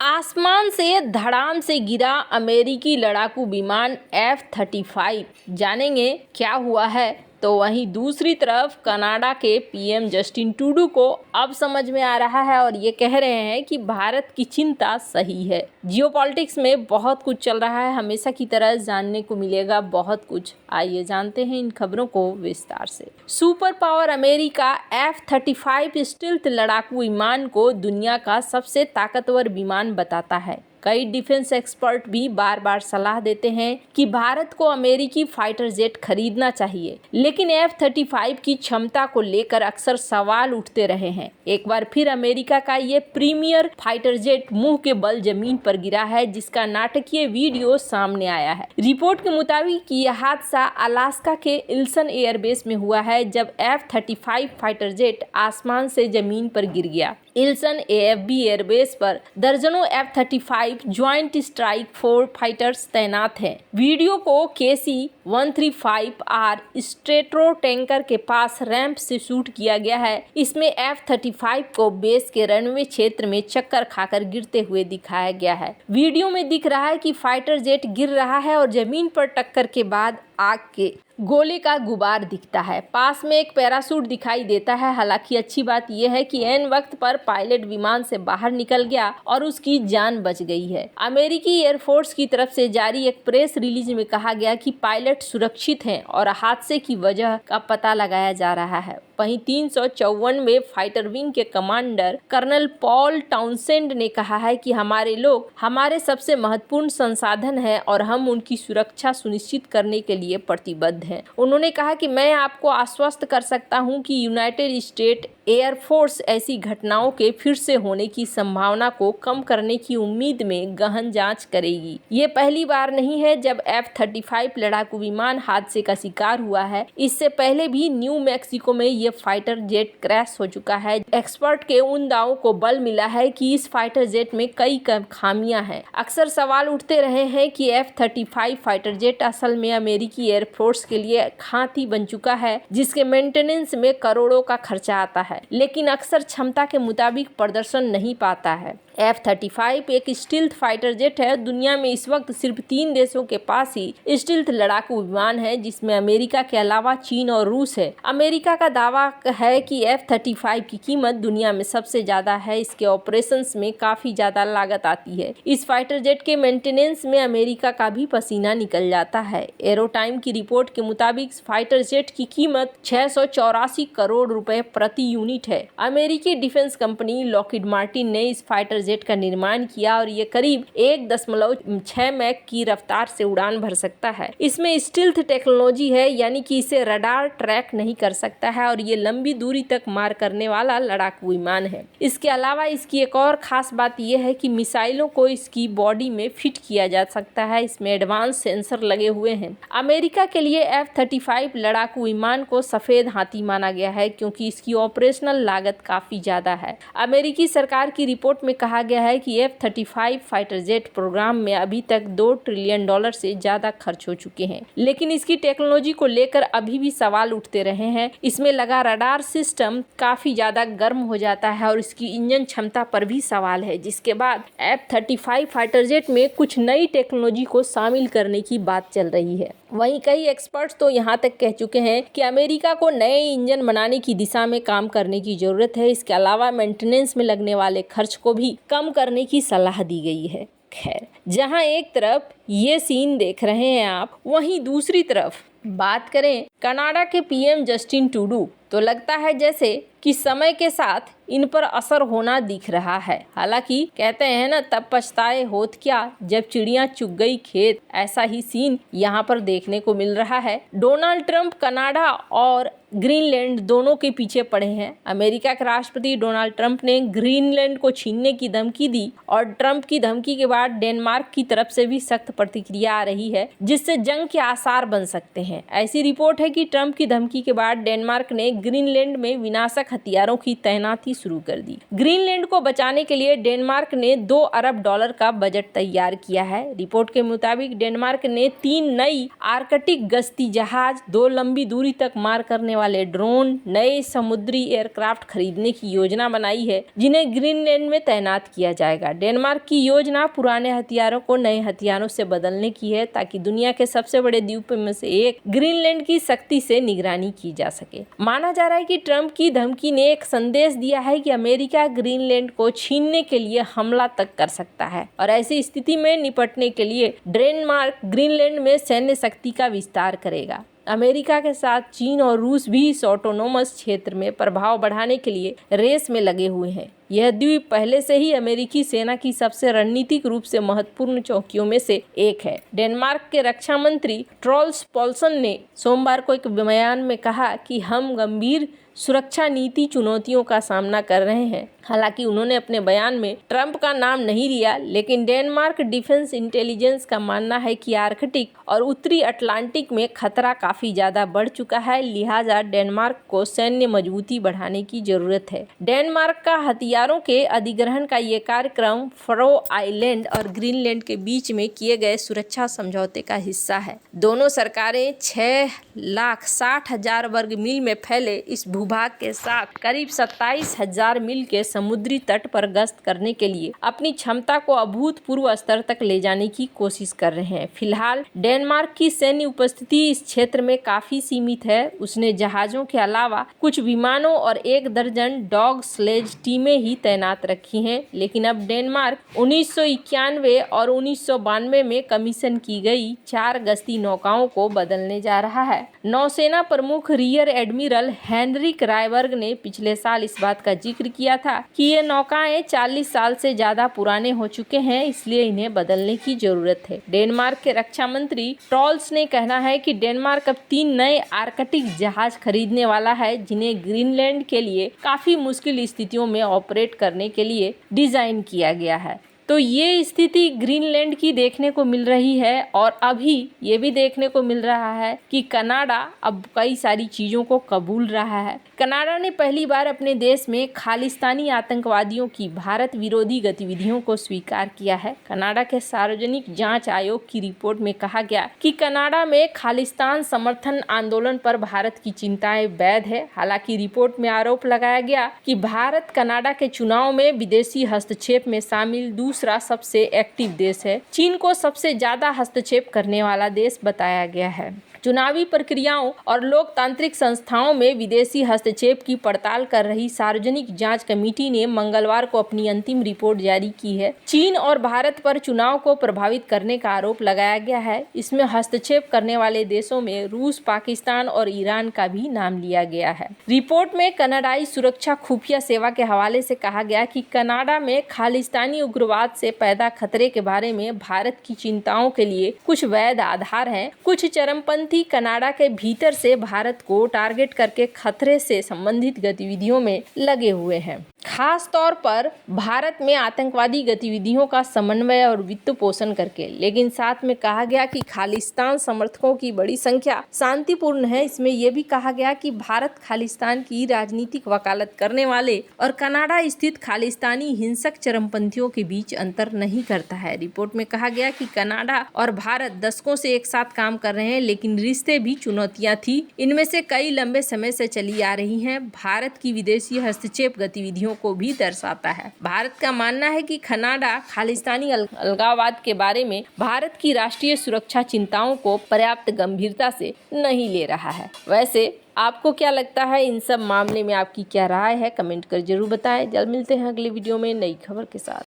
आसमान से धड़ाम से गिरा अमेरिकी लड़ाकू विमान F-35। जानेंगे क्या हुआ है। तो वहीं दूसरी तरफ कनाडा के पीएम जस्टिन ट्रूडो को अब समझ में आ रहा है और ये कह रहे हैं कि भारत की चिंता सही है। जियोपॉलिटिक्स में बहुत कुछ चल रहा है, हमेशा की तरह जानने को मिलेगा बहुत कुछ। आइए जानते हैं इन खबरों को विस्तार से। Super power America F-35 stealth लड़ाकू विमान को दुनिया का सबसे ताकतवर विमान बताता है। कई डिफेंस एक्सपर्ट भी बार बार सलाह देते हैं कि भारत को अमेरिकी फाइटर जेट खरीदना चाहिए, लेकिन F-35 की क्षमता को लेकर अक्सर सवाल उठते रहे हैं। एक बार फिर अमेरिका का ये प्रीमियर फाइटर जेट मुंह के बल जमीन पर गिरा है, जिसका नाटकीय वीडियो सामने आया है। रिपोर्ट के मुताबिक यह हादसा अलास्का के इल्सन एयरबेस में हुआ है, जब F-35 फाइटर जेट आसमान से जमीन पर गिर गया। इल्सन AFB एयरबेस पर दर्जनों F-35 joint strike force fighters तैनात हैं। वीडियो को KC-135R स्ट्रेटो टैंकर के पास रैंप से शूट किया गया है। इसमें F-35 को बेस के रनवे क्षेत्र में चक्कर खाकर गिरते हुए दिखाया गया है। वीडियो में दिख रहा है कि फाइटर जेट गिर रहा है और जमीन पर टक्कर के बाद आग के गोले का गुबार दिखता है। पास में एक पैराशूट दिखाई देता है। हालांकि अच्छी बात यह है कि ऐन वक्त पर पायलट विमान से बाहर निकल गया और उसकी जान बच गई है। अमेरिकी एयरफोर्स की तरफ से जारी एक प्रेस रिलीज में कहा गया कि पायलट सुरक्षित हैं और हादसे की वजह का पता लगाया जा रहा है। वहीं 354वें फाइटर विंग के कमांडर कर्नल पॉल टाउनसेंड ने कहा है कि हमारे लोग हमारे सबसे महत्वपूर्ण संसाधन हैं और हम उनकी सुरक्षा सुनिश्चित करने के लिए प्रतिबद्ध हैं। उन्होंने कहा कि मैं आपको आश्वस्त कर सकता हूं कि यूनाइटेड स्टेट एयरफोर्स ऐसी घटनाओं के फिर से होने की संभावना को कम करने की उम्मीद में गहन जांच करेगी। ये पहली बार नहीं है जब F-35 लड़ाकू विमान हादसे का शिकार हुआ है। इससे पहले भी न्यू मैक्सिको में ये फाइटर जेट क्रैश हो चुका है। एक्सपर्ट के उन दावों को बल मिला है कि इस फाइटर जेट में कई खामियां हैं। अक्सर सवाल उठते रहे हैं कि F-35 फाइटर जेट असल में अमेरिकी एयरफोर्स के लिए घाती बन चुका है, जिसके मेंटेनेंस में करोड़ों का खर्चा आता है, लेकिन अक्सर क्षमता के मुताबिक प्रदर्शन नहीं पाता है। F-35 एक स्टील्थ फाइटर जेट है। दुनिया में इस वक्त सिर्फ 3 देशों के पास ही स्टील्थ लड़ाकू विमान है, जिसमें अमेरिका के अलावा चीन और रूस है। अमेरिका का दावा है कि F-35 की कीमत दुनिया में सबसे ज्यादा है। इसके ऑपरेशंस में काफी ज्यादा लागत आती है। इस फाइटर जेट के मेंटेनेंस में अमेरिका का भी पसीना निकल जाता है। एरोटाइम की रिपोर्ट के मुताबिक फाइटर जेट की कीमत 684 करोड़ रुपए प्रति यूनिट है। अमेरिकी डिफेंस कंपनी लॉकहीड मार्टिन ने इस फाइटर जेट का निर्माण किया और ये करीब 1.6 मैक की रफ्तार से उड़ान भर सकता है। इसमें स्टील्थ टेक्नोलॉजी है, यानी कि इसे रडार ट्रैक नहीं कर सकता है और ये लंबी दूरी तक मार करने वाला लड़ाकू विमान है। इसके अलावा इसकी एक और खास बात यह है कि मिसाइलों को इसकी बॉडी में फिट किया जा सकता है। इसमें एडवांस सेंसर लगे हुए हैं। अमेरिका के लिए F-35 लड़ाकू विमान को सफेद हाथी माना गया है, क्योंकि इसकी ऑपरेशनल लागत काफी ज्यादा है। अमेरिकी सरकार की रिपोर्ट में कहा गया है कि F-35 फाइटर जेट प्रोग्राम में अभी तक $2 ट्रिलियन से ज्यादा खर्च हो चुके हैं, लेकिन इसकी टेक्नोलॉजी को लेकर अभी भी सवाल उठते रहे हैं। इसमें लगा रडार सिस्टम काफी ज्यादा गर्म हो जाता है और इसकी इंजन क्षमता पर भी सवाल है, जिसके बाद F-35 फाइटर जेट में कुछ नई टेक्नोलॉजी को शामिल करने की बात चल रही है। वहीं कई एक्सपर्ट्स तो यहाँ तक कह चुके हैं कि अमेरिका को नए इंजन बनाने की दिशा में काम करने की जरूरत है। इसके अलावा मेंटेनेंस में लगने वाले खर्च को भी कम करने की सलाह दी गई है। खैर, जहां एक तरफ ये सीन देख रहे हैं आप, वहीं दूसरी तरफ बात करें कनाडा के पीएम जस्टिन ट्रूडो, तो लगता है जैसे कि समय के साथ इन पर असर होना दिख रहा है। हालांकि कहते हैं ना, तब पछताए होत क्या जब चिड़िया चुग गई खेत। ऐसा ही सीन यहाँ पर देखने को मिल रहा है। डोनाल्ड ट्रंप कनाडा और ग्रीनलैंड दोनों के पीछे पड़े हैं। अमेरिका के राष्ट्रपति डोनाल्ड ट्रंप ने ग्रीनलैंड को छीनने की धमकी दी और ट्रंप की धमकी के बाद डेनमार्क की तरफ से भी सख्त प्रतिक्रिया आ रही है, जिससे जंग के आसार बन सकते हैं। ऐसी रिपोर्ट है कि ट्रंप की धमकी के बाद डेनमार्क ने ग्रीनलैंड में विनाशक हथियारों की तैनाती शुरू कर दी। ग्रीनलैंड को बचाने के लिए डेनमार्क ने $2 अरब का बजट तैयार किया है। रिपोर्ट के मुताबिक डेनमार्क ने 3 नई आर्कटिक गश्ती जहाज, 2 लंबी दूरी तक मार करने वाले ड्रोन, नए समुद्री एयरक्राफ्ट खरीदने की योजना बनाई है, जिन्हें ग्रीनलैंड में तैनात किया जाएगा। डेनमार्क की योजना पुराने हथियारों को नए हथियारों से बदलने की है, ताकि दुनिया के सबसे बड़े द्वीप में से एक ग्रीनलैंड की सख्ती से निगरानी की जा सके। माना जा रहा है कि ट्रंप की धमकी ने एक संदेश दिया है कि अमेरिका ग्रीनलैंड को छीनने के लिए हमला तक कर सकता है, और ऐसी स्थिति में निपटने के लिए डेनमार्क ग्रीनलैंड में सैन्य शक्ति का विस्तार करेगा। अमेरिका के साथ चीन और रूस भी इस ऑटोनोमस क्षेत्र में प्रभाव बढ़ाने के लिए रेस में लगे हुए हैं। यह द्वीप पहले से ही अमेरिकी सेना की सबसे रणनीतिक रूप से महत्वपूर्ण चौकियों में से एक है। डेनमार्क के रक्षा मंत्री ट्रोल्स पोल्सन ने सोमवार को एक बयान में कहा कि हम गंभीर सुरक्षा नीति चुनौतियों का सामना कर रहे हैं। हालांकि उन्होंने अपने बयान में ट्रंप का नाम नहीं लिया, लेकिन डेनमार्क डिफेंस इंटेलिजेंस का मानना है कि आर्कटिक और उत्तरी अटलांटिक में खतरा काफी ज्यादा बढ़ चुका है, लिहाजा डेनमार्क को सैन्य मजबूती बढ़ाने की जरूरत है। डेनमार्क का हथियारों के अधिग्रहण का ये कार्यक्रम फरो आइलैंड और ग्रीनलैंड के बीच में किए गए सुरक्षा समझौते का हिस्सा है। दोनों सरकारें 6,60,000 वर्ग मील में फैले इस भूभाग के साथ करीब 27,000 मील के समुद्री तट पर गश्त करने के लिए अपनी क्षमता को अभूतपूर्व स्तर तक ले जाने की कोशिश कर रहे हैं। फिलहाल डेनमार्क की सैन्य उपस्थिति इस क्षेत्र में काफी सीमित है। उसने जहाजों के अलावा कुछ विमानों और 1 दर्जन डॉग स्लेज टीमें ही तैनात रखी हैं, लेकिन अब डेनमार्क 1991 और 1992 में कमीशन की गई 4 गश्ती नौकाओं को बदलने जा रहा है। नौसेना प्रमुख रियर एडमिरल हेनरिक रायबर्ग ने पिछले साल इस बात का जिक्र किया था कि ये नौकाएं 40 साल से ज्यादा पुराने हो चुके हैं, इसलिए इन्हें बदलने की जरूरत है। डेनमार्क के रक्षा मंत्री ट्रोल्स ने कहना है कि डेनमार्क अब 3 नए आर्कटिक जहाज खरीदने वाला है, जिन्हें ग्रीनलैंड के लिए काफी मुश्किल स्थितियों में ऑपरेट करने के लिए डिजाइन किया गया है। तो ये स्थिति ग्रीनलैंड की देखने को मिल रही है, और अभी ये भी देखने को मिल रहा है कि कनाडा अब कई सारी चीज़ों को कबूल रहा है। कनाडा ने पहली बार अपने देश में खालिस्तानी आतंकवादियों की भारत विरोधी गतिविधियों को स्वीकार किया है। कनाडा के सार्वजनिक जांच आयोग की रिपोर्ट में कहा गया कि कनाडा में खालिस्तान समर्थन आंदोलन पर भारत की चिंताएं वैध है। हालांकि रिपोर्ट में आरोप लगाया गया कि भारत कनाडा के चुनाव में विदेशी हस्तक्षेप में शामिल दूसरा सबसे एक्टिव देश है। चीन को सबसे ज्यादा हस्तक्षेप करने वाला देश बताया गया है। चुनावी प्रक्रियाओं और लोकतांत्रिक संस्थाओं में विदेशी हस्तक्षेप की पड़ताल कर रही सार्वजनिक जांच कमेटी ने मंगलवार को अपनी अंतिम रिपोर्ट जारी की है। चीन और भारत पर चुनाव को प्रभावित करने का आरोप लगाया गया है। इसमें हस्तक्षेप करने वाले देशों में रूस, पाकिस्तान और ईरान का भी नाम लिया गया है। रिपोर्ट में कनाडाई सुरक्षा खुफिया सेवा के हवाले से कहा गया कि कनाडा में खालिस्तानी उग्रवाद से पैदा खतरे के बारे में भारत की चिंताओं के लिए कुछ वैध आधार हैं। कुछ चरमपंथी कनाडा के भीतर से भारत को टारगेट करके खतरे से संबंधित गतिविधियों में लगे हुए हैं। खास तौर पर भारत में आतंकवादी गतिविधियों का समन्वय और वित्त पोषण करके। लेकिन साथ में कहा गया कि खालिस्तान समर्थकों की बड़ी संख्या शांतिपूर्ण है। इसमें यह भी कहा गया कि भारत खालिस्तान की राजनीतिक वकालत करने वाले और कनाडा स्थित खालिस्तानी हिंसक चरमपंथियों के बीच अंतर नहीं करता है। रिपोर्ट में कहा गया कि कनाडा और भारत दशकों से एक साथ काम कर रहे हैं, लेकिन रिश्ते भी चुनौतियां थी। इनमें से कई लंबे समय से चली आ रही हैं। भारत की विदेशी हस्तक्षेप गतिविधियों को भी दर्शाता है। भारत का मानना है कि कनाडा खालिस्तानी अलगाववाद के बारे में भारत की राष्ट्रीय सुरक्षा चिंताओं को पर्याप्त गंभीरता से नहीं ले रहा है। वैसे आपको क्या लगता है, इन सब मामले में आपकी क्या राय है? कमेंट कर जरूर बताएं। जल्द मिलते हैं अगले वीडियो में नई खबर के साथ।